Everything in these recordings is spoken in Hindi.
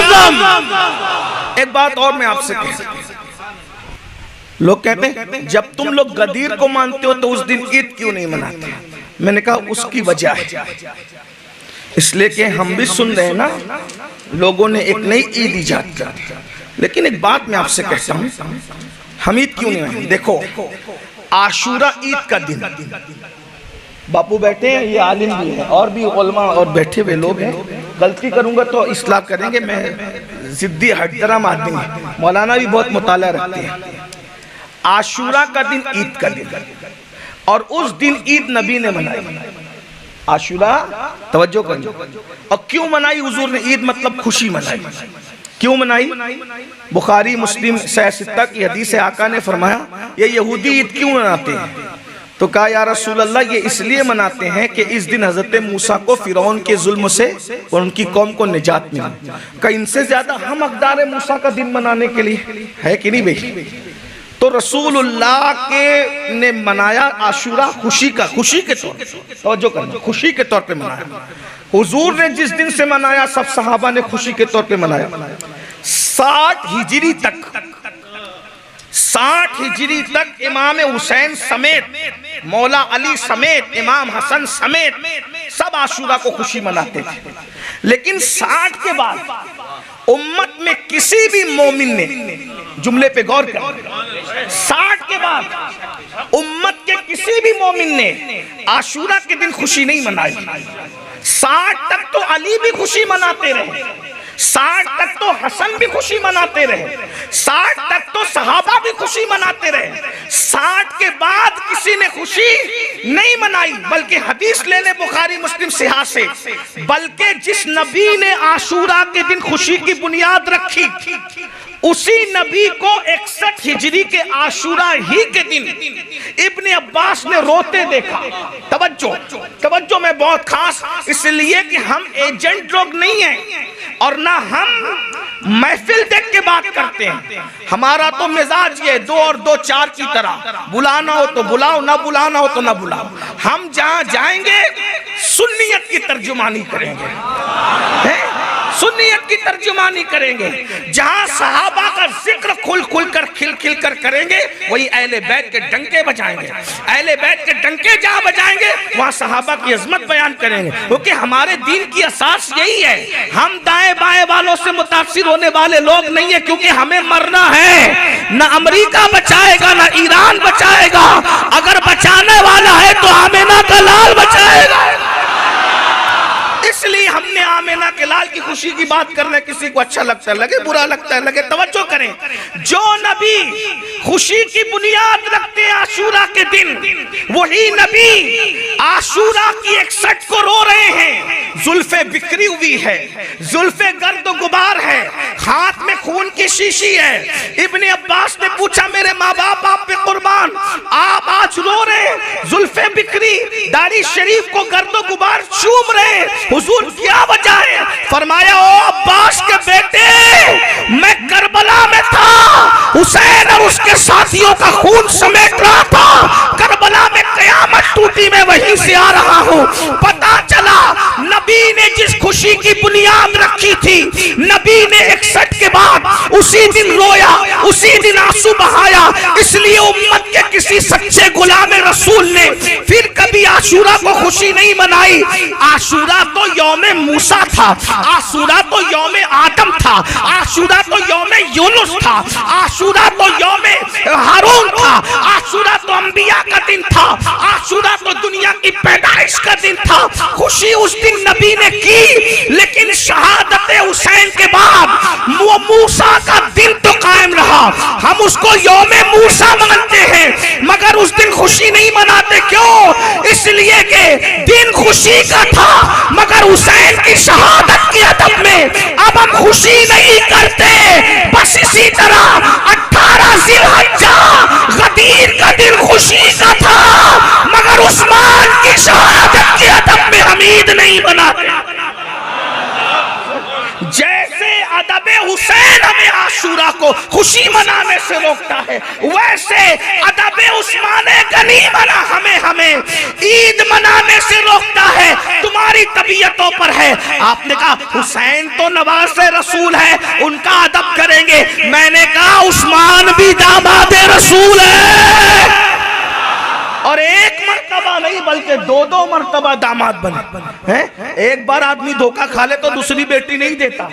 आज़म। एक बात और मैं आपसे कहता हूं, लोग कहते हैं जब तुम लोग गदीर को मानते हो तो उस दिन ईद क्यों नहीं मनाते? मैंने कहा उसकी वजह है, इसलिए कि हम भी सुन रहे हैं ना, लोगों ने एक नई ईद इजाद कर दी। लेकिन एक बात मैं आपसे कहता हूं, हम ईद क्यों नहीं मनाते? देखो, आशूरा ईद का दिन, बापू बैठे हैं, ये आलिम भी है और भी उलमा और बैठे हुए लोग हैं, गलती करूंगा तो इस्लाह करेंगे, मैं जिद्दी हटदरम आदमी हूं, मौलाना भी बहुत मुताला रखते हैं। आशूरा का दिन ईद का दिन, और उस दिन ईद नबी ने मनाई। आशूरा, तवज्जो करो, और क्यों मनाई हुजूर ने ईद? मतलब खुशी मनाई। क्यों मनाई? बुखारी मुस्लिम सह-सित्ता की हदीस है, आका ने फरमाया ये यहूदी ईद क्यों मनाते हैं? तो कहा या रसूल अल्लाह, ये इसलिए मनाते हैं कि इस दिन हजरत मूसा को फिरौन के जुल्म से और उनकी कौम को निजात मिली। का इनसे ज्यादा हम हकदार मूसा का दिन मनाने के लिए है कि नहीं भाई? तो रसूलुल्लाह के ने मनाया आशूरा खुशी के तौर पे, तवज्जो करना, खुशी के तौर पे मनाया। हुजूर ने जिस दिन से मनाया सब सहाबा ने खुशी के तौर पे मनाया। 60 हिजरी तक इमाम हुसैन समेत, मौला अली समेत, इमाम हसन समेत सब आशूरा को खुशी मनाते थे। लेकिन 60 के बाद उम्मत में किसी भी मोमिन ने, जुमले पे गौर करें, 60 के बाद उम्मत के किसी भी मोमिन ने आशूरा के दिन खुशी नहीं मनाई। 60 तक तो अली भी खुशी मनाते रहे, 60 तक तो हसन भी खुशी मनाते रहे, 60 तक तो सहाबा भी खुशी मनाते रहे। 60 के बाद किसी ने खुशी नहीं मनाई। बल्कि हदीस लेने बुखारी मुस्लिम सिहा से, बल्कि जिस नबी ने आशूरा के दिन खुशी की बुनियाद रखी, उसी नबी को 61 हिजरी के आशूरा ही के दिन इब्ने अब्बास ने रोते देखा। तवज्जो में बहुत खास, इसलिए कि हम एजेंट लोग नहीं हैं और ना हम महफिल देख के बात करते हैं। हमारा तो मिजाज ये 2 और 2 4 की तरह, बुलाना हो तो बुलाओ, ना बुलाना हो तो ना बुलाओ। हम जहां जाएंगे सुन्नियत की तर्जुमानी करेंगे, सुन्नियत की तर्जुमानी करेंगे। जहां सहाबा का जिक्र खुल कर खिल कर करेंगे, वही अहले बैत के डंके बजाएंगे। अहले बैत के डंके जहां बजाएंगे वहां सहाबा की अजमत बयान करेंगे, क्योंकि हमारे दीन की असास यही है। हम दाएं बाएं वालों से मुतासिर होने वाले लोग नहीं है, क्योंकि हमें मरना है। ना अमेरिका बचाएगा ना ईरान बचाएगा, अगर बचाने वाला है तो आमिना का लाल बचाएगा। इसलिए हमने आमिना के लाल की खुशी की बात कर रहे। किसी को अच्छा लगता है लगे, बुरा लगता है लगे, तवज्जो करें। जो नबी खुशी की बुनियाद रखते हैं आशूरा के दिन, वही नबी आशूरा की 61 को रो रहे हैं। जुल्फे बिखरी हुई है, जुल्फे गर्द गुबार है, हाथ में खून की शीशी है। इब्ने अब्बास ने पूछा, मेरे माँ बाप आप पे कुर्बान, आप आज रो रहे हैं, जुल्फे बिखरी, दाढ़ी शरीफ को गर्द गुबार चूम रहे, हुजूर क्या वजह है? फरमाया, ओ अब्बास के बेटे, मैं करबला में था, हुसैन और उसके साथियों का खून समेट रहा था, करबला में कयामत टूटी, मैं वहीं से आ रहा हूँ। पता चला नबी ने जिस खुशी की बुनियाद रखी थी, नबी ने 61 के बाद उसी दिन रोया, उसी दिन आंसू बहाया। इसलिए उम्मत के किसी सच्चे गुलाम रसूल ने फिर कभी आशूरा को खुशी नहीं मनाई। आशूरा तो यौमे मूसा था, आशूरा तो यौमे आदम था, आशूरा तो यौमे यूनुस था, आशूरा तो यौमे हारून था, आशूरा तो अंबिया का दिन था, आशूरा तो दुनिया की पैदाइश का दिन था। खुशी उस दिन नबी ने की, लेकिन शहादत हुसैन के बाद वो मूसा का दिन तो कायम रहा। हम उसको यौमे मूसा मानते हैं, मगर उस दिन खुशी नहीं मनाते। क्यों? इसलिए कि दिन खुशी का था, मगर हुसैन की शहादत के अदब में अब हम खुशी नहीं करते। बस इसी तरह 18 ज़िलहज्जा गदीर का दिन खुशी का था, मगर उस्मान की शहादत के अदब में हम ईद नहीं मनाते। जैसे जैसे अदबे हुसैन हमें आशूरा को खुशी मनाने से रोकता है, वैसे अदबे उस्माने गनी मना हमें ईद मनाने से रोकता है। तुम्हारी तबीयतों पर है। आपने कहा हुसैन तो नवासे रसूल है, उनका अदब करेंगे। मैंने कहा उस्मान भी दामादे रसूल है, और एक मर्तबा नहीं बल्कि दो मर्तबा दामाद बने हैं। एक बार आदमी धोखा खा ले तो दूसरी बेटी नहीं देता।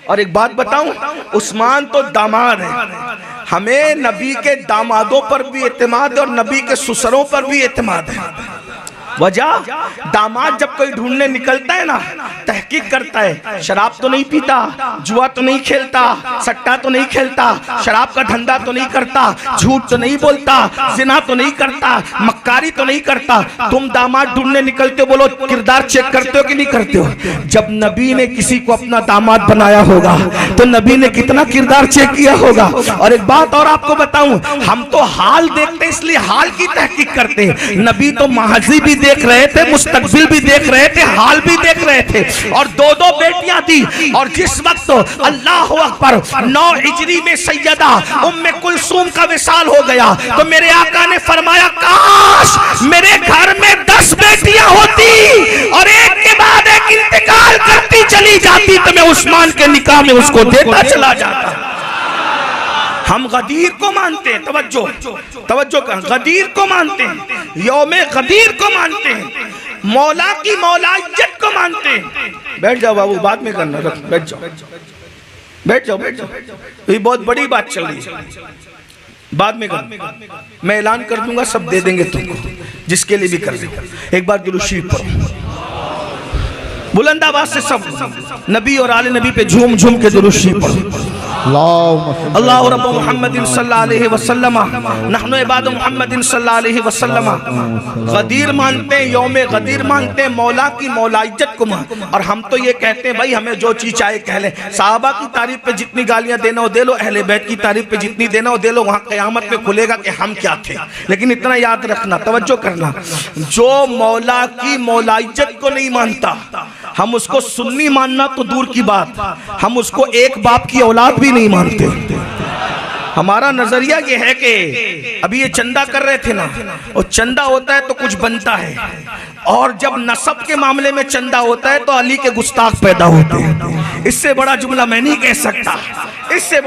और एक बात बताऊं, उस्मान तो दामाद है। हमें नबी के दामादों पर भी एतमाद है और नबी के ससुरों पर भी एतमाद है। वजह, दामाद जब कोई ढूंढने निकलता है ना, तहकीक करता है, शराब तो नहीं पीता, जुआ तो नहीं खेलता, सट्टा तो नहीं खेलता, शराब का धंधा तो नहीं करता, झूठ तो नहीं बोलता, जिना तो नहीं करता, मक्कारी तो नहीं करता। तुम दामाद ढूंढने निकलते हो, बोलो किरदार चेक करते हो कि नहीं करते हो? जब नबी ने किसी को अपना दामाद बनाया होगा तो नबी ने कितना किरदार चेक किया होगा। और एक बात और आपको बताऊं, हम तो हाल देखते इसलिए हाल की तहकीक करते हैं। नबी तो माजी भी देख रहे थे, मुस्तकबिल भी देख रहे थे, हाल भी देख रहे थे, और दो बेटियां दी। और जिस वक्त अल्लाह अकबर 9 हिजरी में सैयदा उम्मे कुलसूम का विसाल हो गया तो मेरे आका ने फरमाया, काश मेरे घर में 10 बेटियां होती और एक के बाद एक इंतकाल करती चली जाती तो मैं उस्मान के निकाह में उसको देता चला जाता। हम गदीर को मानते हैं, तवज्जो कर, गदीर को मानते हैं, यौमे गदीर को मानते हैं, मौला की मौलाइयत को मानते हैं। बैठ जाओ बाबू, बाद में करना, बैठ जाओ बैठ जाओ बैठ जाओ, ये बहुत बड़ी बात चल रही है, बाद में करना। मैं ऐलान कर दूंगा, सब दे देंगे तुमको, जिसके लिए भी कर देंगे। एक बार दुरूद शरीफ पढ़ो बुलंद आवाज से, सब नबी और आले नबी पे झूम झूम के दुरूद शरीफ पढ़ो। अल्लाह रब्बु मुहम्मदिन सल्लल्लाहु अलैहि वसल्लम नहनु इबादु मुहम्मदिन सल्लल्लाहु अलैहि वसल्लम। गदीर मानते हैं, यौमे गदीर मानते हैं, मौला की मौलाइयत को मानते हैं। और हम तो ये कहते हैं भाई हमें जो चीज चाहे कह ले। साहबा की तारीफ पे जितनी गालियां देना हो दे लो, अहले बैत की तारीफ पे जितनी देना हो दे लो, वहां क़यामत में खुलेगा कि हम क्या थे। लेकिन इतना याद रखना, तवज्जो करना, जो मौला की मौलाइयत को नहीं मानता, हम उसको सुन्नी मानना तो दूर की बात, हम उसको एक बाप की औलाद भी नहीं मानते। हमारा नजरिया ये है कि अभी ये चंदा कर रहे थे ना, और चंदा होता है तो कुछ बनता है, और जब नसब के मामले में चंदा होता है तो अली के गुस्ताख पैदा होते हैं। इससे बड़ा जुमला मैं नहीं कह सकता, इससे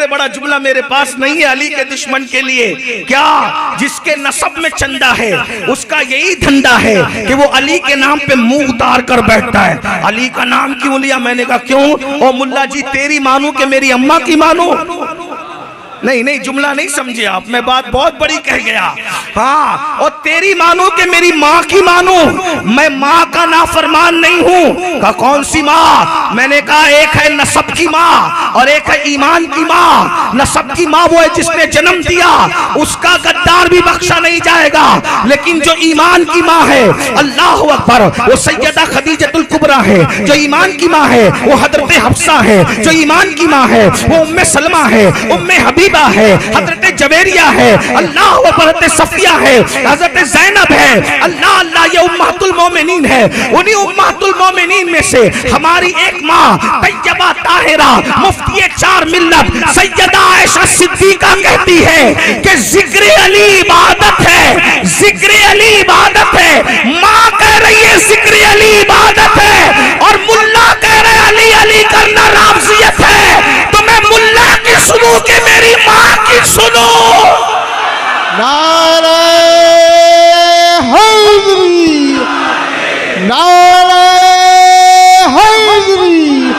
बड़ा जुमला मेरे पास नहीं है अली के दुश्मन के लिए। क्या जिसके नसब में चंदा है उसका यही धंधा है कि वो अली के नाम पे मुंह उतार कर बैठता है। अली का नाम क्यों लिया? मैंने कहा क्यों? ओ मुल्ला जी, तेरी मानू कि मेरी अम्मा की मानू? नहीं, जुमला नहीं समझे आप, मैं बात बहुत बड़ी कह गया। हाँ, और तेरी मानो कि मेरी माँ की मानो, मैं माँ का नाफरमान नहीं हूँ। का कौन सी माँ? मैंने कहा एक है नसब की माँ और एक है ईमान की माँ। नसब की माँ वो है जिसने जन्म दिया, उसका गद्दार भी बख्शा नहीं जाएगा। लेकिन जो ईमान की माँ है, अल्लाह अकबर, वो सैयदा खदीजतुल कुबरा है। जो ईमान की माँ है वो हजरत हफ्सा है। जो ईमान की माँ है वो उम्मे सलमा है, उम्मे हबीब है, हजरत जवेरिया है, अल्लाह हजरत सफिया है, हजरत ज़ैनब है। अल्लाह अल्लाह, ये उम्मतुल मोमिनीन है। उन्हीं उम्मतुल मोमिनीन में से हमारी एक माँ तैयबा ताहिरा मुफ्ती 4 मिल्लत सैयदा आयशा सिद्दीका कहती है कि जिक्र अली इबादत है, जिक्र अली इबादत है। माँ कह रही है जिक्र अली इबादत है, और मुल्ला कह रहे अली अली करना रामजियत है। तो मैं मुल्ला की सुनूं कि मेरी माँ की सुनो? नारे हैदरी, नारे हैदरी।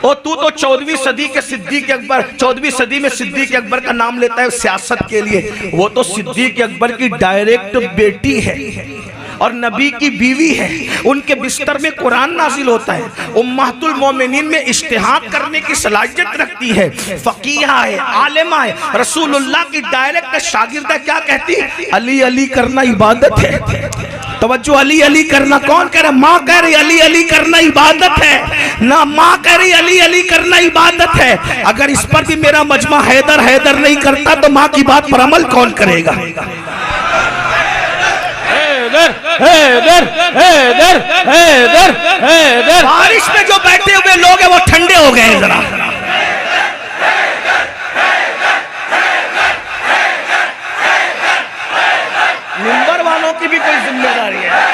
और तू तो 14वीं सदी के सिद्दीक अकबर, 14वीं सदी में सिद्दीक अकबर का नाम लेता है सियासत के लिए। वो तो सिद्दीक अकबर की डायरेक्ट बेटी है और नबी की बीवी है। उनके बिस्तर में कुरान नाजिल होता है। उम्मतुल मोमिनीन में इज्तिहाद करने की सलाहियत रखती है, फकीहा है, आलिमा है। रसूलुल्लाह की डायरेक्ट शागिर्दा क्या कहती? अली अली करना इबादत है। तवज्जो, अली अली करना कौन कह रहा है? माँ कह रही अली अली करना इबादत है ना, माँ कह रही अली अली करना इबादत है। अगर इस पर भी मेरा मजमा हैदर हैदर नहीं करता तो माँ की बात पर अमल कौन करेगा? हैदर, हैदर, हैदर, हैदर। बारिश में जो बैठे हुए लोग हैं वो ठंडा गए जरा? मिंबर वालों की भी कोई जिम्मेदारी है।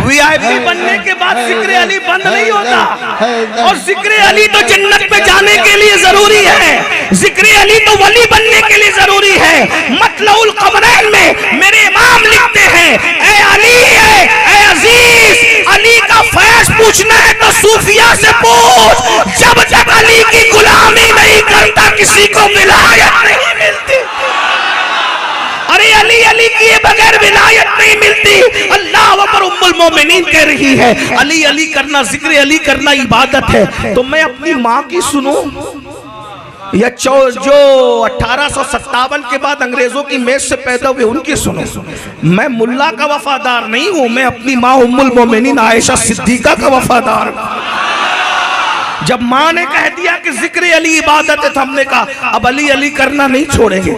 वीआईपी बनने के बाद जिक्र अली बंद नहीं होता, और जिक्र अली तो जन्नत में जाने के लिए जरूरी है, जिक्र अली तो वली बनने के लिए जरूरी है। मतलउल कमरैन में मेरे इमाम लिखते हैं, ए अली ए अजीज, अली का फैज पूछना है तो सूफिया से पूछ। जब तक अली की गुलामी नहीं करता किसी को विलायत नहीं मिलती। अरे अली अली किए बगैर विलायत नहीं मिलती। अल्लाह अकबर उम्मुल मोमिनीन कह रही है, अली अली करना, जिक्र अली करना इबादत है। तो मैं अपनी माँ की सुनूं या जो 1857 के बाद अंग्रेजों की मेज से पैदा हुए उनकी सुनो? मैं मुल्ला का वफादार नहीं हूं, मैं अपनी माँ उम्मुल मोमिनीन आयशा सिद्दीका का वफादार हूं। जब माँ ने कह दिया कि जिक्र अली इबादत है तो हमने कहा अब अली अली करना नहीं छोड़ेंगे।